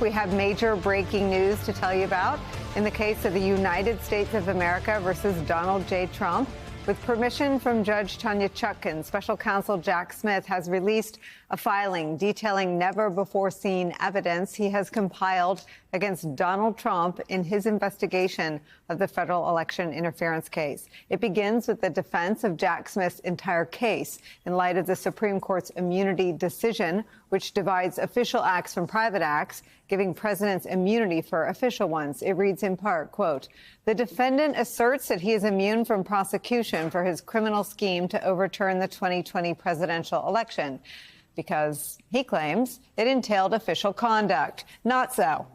we have major breaking news to tell you about in the case of the United States of America versus Donald J. Trump. With permission from Judge Tanya Chutkan, Special Counsel Jack Smith has released a filing detailing never-before-seen evidence he has compiled against Donald Trump in his investigation of the federal election interference case. It begins with the defense of Jack Smith's entire case in light of the Supreme Court's immunity decision, which divides official acts from private acts, giving presidents immunity for official ones. It reads in part, quote, "The defendant asserts that he is immune from prosecution for his criminal scheme to overturn the 2020 presidential election because, he claims, it entailed official conduct. Not so.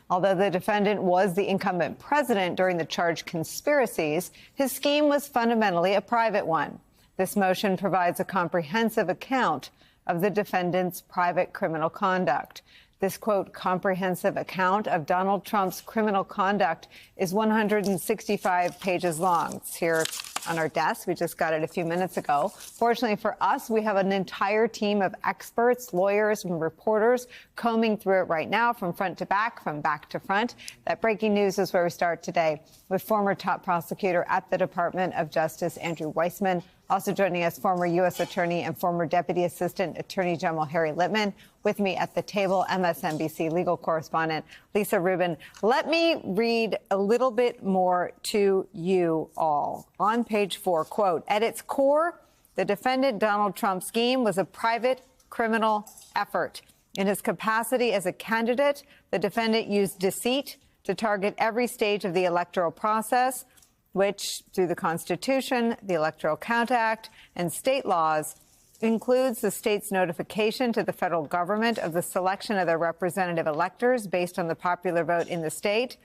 Although the defendant was the incumbent president during the charged conspiracies, his scheme was fundamentally a private one. This motion provides a comprehensive account of the defendant's private criminal conduct. This, quote, comprehensive account of Donald Trump's criminal conduct is 165 pages long. It's here on our desk. We just got it a few minutes ago. Fortunately for us, we have an entire team of experts, lawyers, and reporters combing through it right now from front to back, from back to front. That breaking news is where we start today with former top prosecutor at the Department of Justice, Andrew Weissman. Also joining us, former U.S. Attorney and former Deputy Assistant Attorney General Harry Litman. With me at the table, MSNBC legal correspondent Lisa Rubin. Let me read a little bit more to you all. On page 4, quote, "At its core, the defendant Donald Trump's scheme was a private criminal effort. In his capacity as a candidate, the defendant used deceit to target every stage of the electoral process, which, through the Constitution, the Electoral Count Act, and state laws, includes the state's notification to the federal government of the selection of their representative electors based on the popular vote in the state,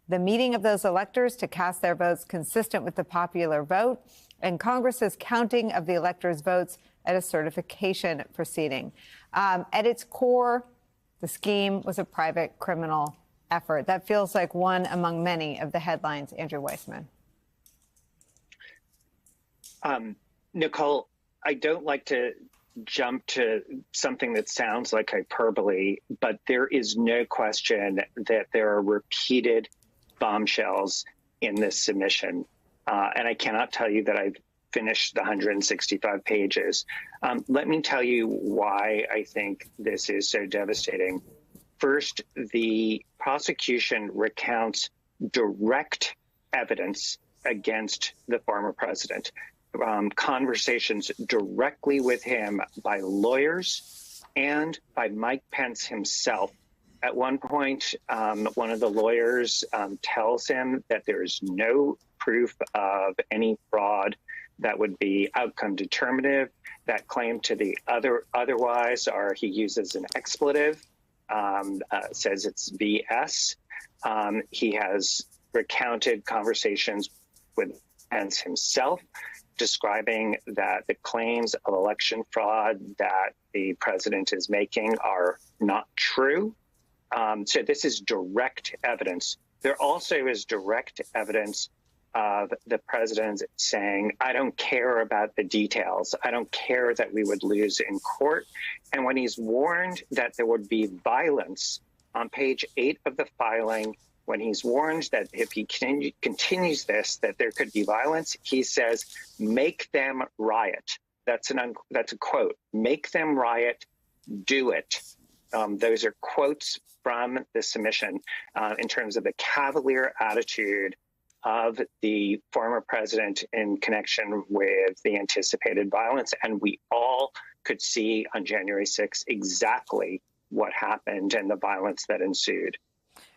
the meeting of those electors to cast their votes consistent with the popular vote, and Congress's counting of the electors' votes at a certification proceeding." At its core, the scheme was a private criminal effort. That feels like one among many of the headlines, Andrew Weissman. Nicole, I don't like to jump to something that sounds like hyperbole, but there is no question that there are repeated bombshells in this submission. And I cannot tell you that I've finished the 165 pages. Let me tell you why I think this is so devastating. First, the prosecution recounts direct evidence against the former president. Conversations directly with him by lawyers and by Mike Pence himself. At one point, one of the lawyers tells him that there is no proof of any fraud that would be outcome determinative. That claim to the otherwise, or he uses an expletive, says it's BS. He has recounted conversations with Pence himself, describing that the claims of election fraud that the president is making are not true. So this is direct evidence. There also is direct evidence of the president saying, I don't care about the details. I don't care that we would lose in court. And when he's warned that there would be violence, on page 8 of the filing, when he's warned that if he continues this, that there could be violence, he says, make them riot. That's a quote. Make them riot, do it. Those are quotes from the submission in terms of the cavalier attitude of the former president in connection with the anticipated violence. And we all could see on January 6th exactly what happened and the violence that ensued.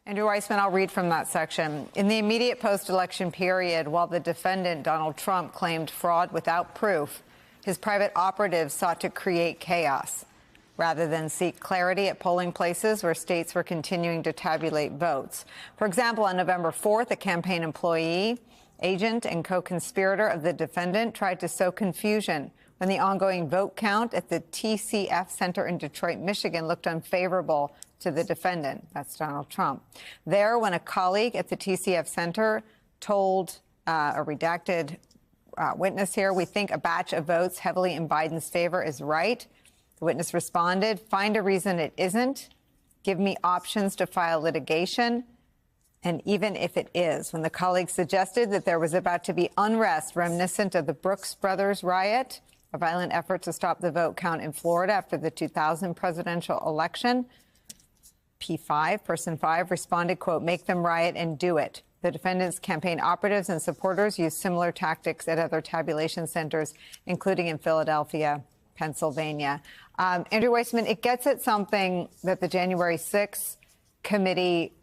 Andrew Weissman, I'll read from that section. In the immediate post-election period, while the defendant, Donald Trump, claimed fraud without proof, his private operatives sought to create chaos rather than seek clarity at polling places where states were continuing to tabulate votes. For example, on November 4th, a campaign employee, agent, and co-conspirator of the defendant tried to sow confusion when the ongoing vote count at the TCF Center in Detroit, Michigan, looked unfavorable to the defendant. That's Donald Trump. There, when a colleague at the TCF Center told a redacted witness here, we think a batch of votes heavily in Biden's favor is right. The witness responded, find a reason it isn't. Give me options to file litigation. And even if it is, when the colleagues suggested that there was about to be unrest reminiscent of the Brooks Brothers riot, a violent effort to stop the vote count in Florida after the 2000 presidential election, P5, person 5, responded, quote, make them riot and do it. The defendant's campaign operatives and supporters used similar tactics at other tabulation centers, including in Philadelphia, Pennsylvania. Andrew Weissman, it gets at something that the January 6th committee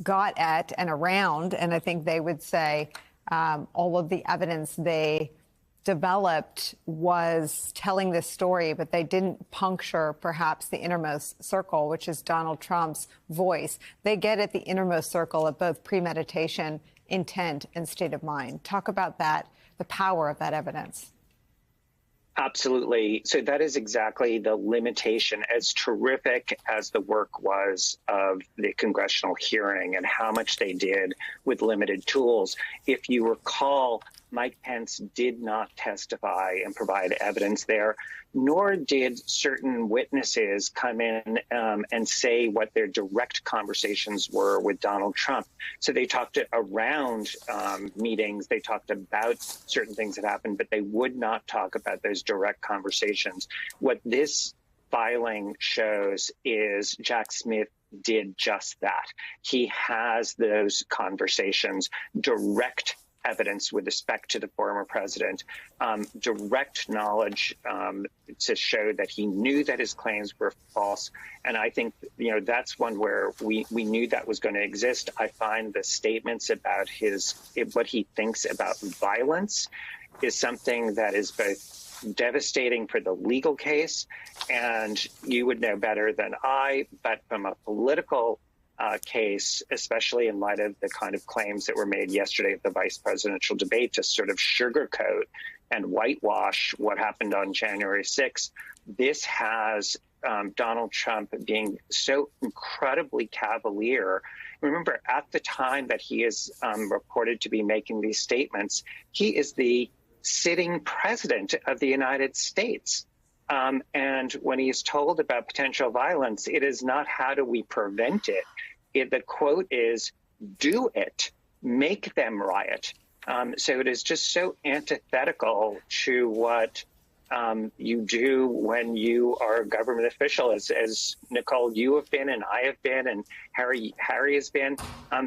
got at and around, and I think they would say all of the evidence they developed was telling this story, but they didn't puncture perhaps the innermost circle, which is Donald Trump's voice. They get at the innermost circle of both premeditation, intent, and state of mind. Talk about that, the power of that evidence. Absolutely. So that is exactly the limitation, as terrific as the work was of the congressional hearing and how much they did with limited tools. If you recall, Mike Pence did not testify and provide evidence there, nor did certain witnesses come in and say what their direct conversations were with Donald Trump. So they talked around meetings, they talked about certain things that happened, but they would not talk about those direct conversations. What this filing shows is Jack Smith did just that. He has those conversations, direct evidence with respect to the former president, direct knowledge to show that he knew that his claims were false. And I think, that's one where we knew that was going to exist. I find the statements about what he thinks about violence is something that is both devastating for the legal case, and you would know better than I, but from a political case, especially in light of the kind of claims that were made yesterday at the vice presidential debate to sort of sugarcoat and whitewash what happened on January 6th, this has Donald Trump being so incredibly cavalier. Remember, at the time that he is reported to be making these statements, he is the sitting president of the United States. And when he is told about potential violence, it is not how do we prevent it. The quote is, do it, make them riot. So it is just so antithetical to what you do when you are a government official, as Nicole, you have been, and I have been, and Harry has been.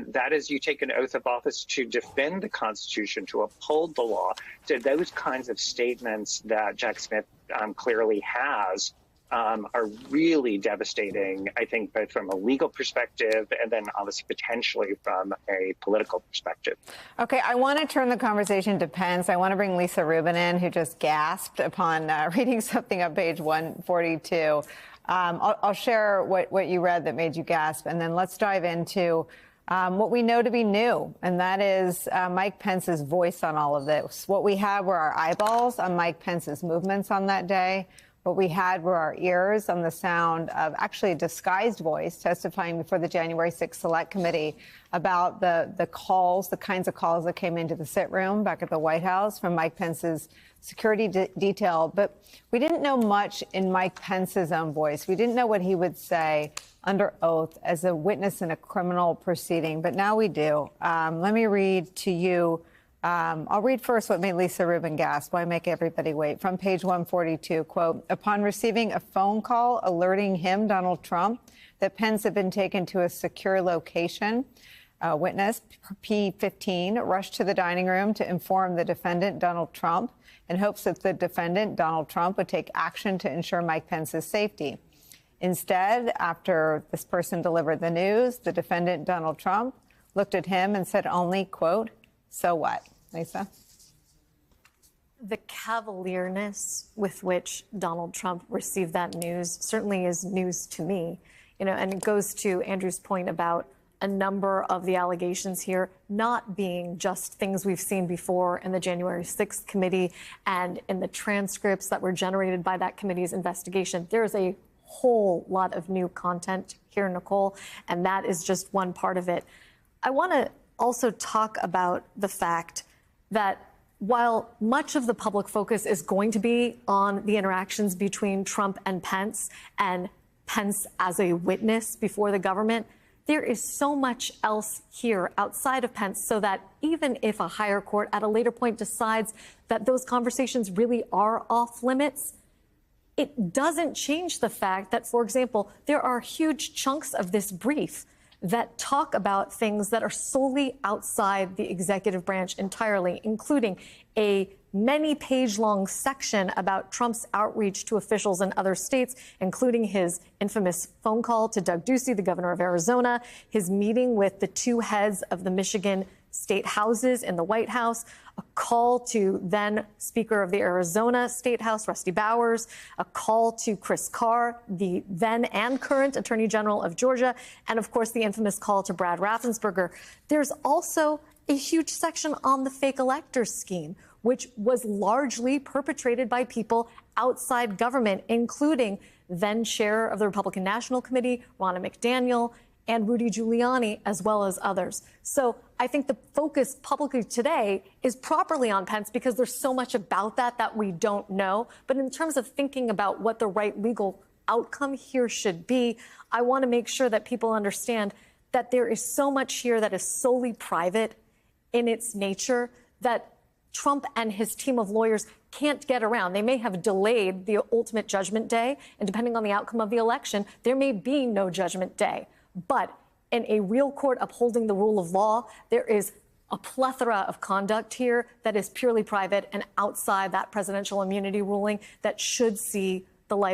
That is, you take an oath of office to defend the Constitution, to uphold the law. So those kinds of statements that Jack Smith clearly has are really devastating, I think, both from a legal perspective and then obviously potentially from a political perspective. Okay, I want to turn the conversation to Pence. I want to bring Lisa Rubin in, who just gasped upon reading something on page 142. I'll share what you read that made you gasp, and then let's dive into what we know to be new, and that is Mike Pence's voice on all of this. What we had were our eyeballs on Mike Pence's movements on that day. What we had were our ears on the sound of actually a disguised voice testifying before the January 6th Select Committee about the calls, the kinds of calls that came into the sit room back at the White House from Mike Pence's security detail. But we didn't know much in Mike Pence's own voice. We didn't know what he would say under oath as a witness in a criminal proceeding. But now we do. Let me read to you. I'll read first what made Lisa Rubin gasp. Why make everybody wait? From page 142, quote, upon receiving a phone call alerting him, Donald Trump, that Pence had been taken to a secure location, witness P15 rushed to the dining room to inform the defendant, Donald Trump, in hopes that the defendant, Donald Trump, would take action to ensure Mike Pence's safety. Instead, after this person delivered the news, the defendant, Donald Trump, looked at him and said only, quote, so what? Lisa? The cavalierness with which Donald Trump received that news certainly is news to me, and it goes to Andrew's point about a number of the allegations here not being just things we've seen before in the January 6th committee and in the transcripts that were generated by that committee's investigation. There's a whole lot of new content here, Nicole, and that is just one part of it. I want to also talk about the fact that while much of the public focus is going to be on the interactions between Trump and Pence and Pence as a witness before the government. There is so much else here outside of Pence, so that even if a higher court at a later point decides that those conversations really are off limits, it doesn't change the fact that, for example, there are huge chunks of this brief that talk about things that are solely outside the executive branch entirely, including a many-page-long section about Trump's outreach to officials in other states, including his infamous phone call to Doug Ducey, the governor of Arizona, his meeting with the two heads of the Michigan state houses in the White House, a call to then Speaker of the Arizona State House, Rusty Bowers, a call to Chris Carr, the then and current Attorney General of Georgia, and of course the infamous call to Brad Raffensperger. There's also a huge section on the fake electors scheme, which was largely perpetrated by people outside government, including then chair of the Republican National Committee, Ronna McDaniel, and Rudy Giuliani, as well as others. So I think the focus publicly today is properly on Pence because there's so much about that we don't know. But in terms of thinking about what the right legal outcome here should be, I want to make sure that people understand that there is so much here that is solely private in its nature that Trump and his team of lawyers can't get around. They may have delayed the ultimate judgment day, and depending on the outcome of the election, there may be no judgment day. But in a real court upholding the rule of law, there is a plethora of conduct here that is purely private and outside that presidential immunity ruling that should see